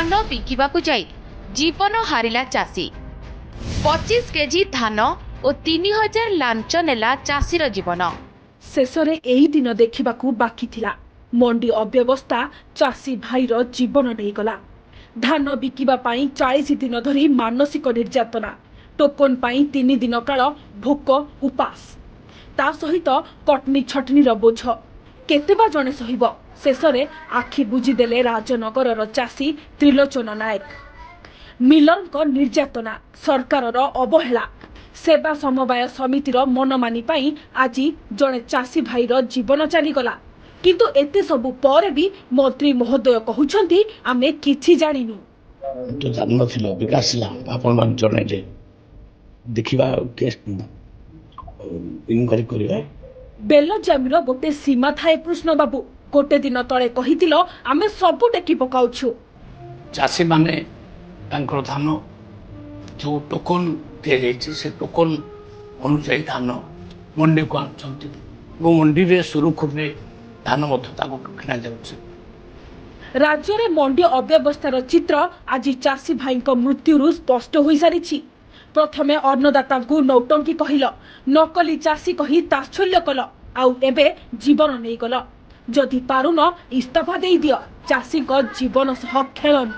धान बिकिबाकु जाई जीवन हारिला चाषी 25 केजी धान और 3000 लांच नेला चाषीर जीवन। शेषरे एही दिन देखिबाकू बाकी थिला मंडी अव्यवस्था चाषी भाईर जीवन नहीं गला। धान बिकिबा पाई 40 दिन धरी मानसिक निर्यातना, टोकन पाई 3 दिन काल भोक उपास, ता सहित कटनी छटनीर बोझ केतेबा जणे सहिब। शेषरे आखि बुझीदेले राजनगर चाषी त्रिलोचन नायक। मिलर निर्यातना, सरकार अवहेला, सेवा समवाय समितिर मनमानी पाई आज जड़े चाषी भाईर जीवन चलीगला। किंतु एते सबु पर भी मंत्री महोदय कहउछंती आमे किछि जानिनु। तो जान थिलो विकास ला आपण मान जणे जे देखिबा केस इनक्वारी करिबा। बेल जमीर गोटे सीमा थाए कृष्ण बाबू, गोटे दिन तले कहितिलो आमे सबु टेकी पकाउछु। चाषी माने तांकर धान जो टोकन दिए से टोकन अनुसार धान मंडी को आनुंट मंडी में सुरखुरे धान किना जाऊँ। राज्य में मंडी अव्यवस्थार चित्र आज चाषी भाई मृत्यु स्पष्ट हो सारी। प्रथमे अन्नदाता नौटंकी कहल, नकली चाषी कही तात्सल्य कल, आउ एबे जीवन नहीं गल। जदि पारुन इस्तीफा दे दियो, चाषी जीवन सह खेलन।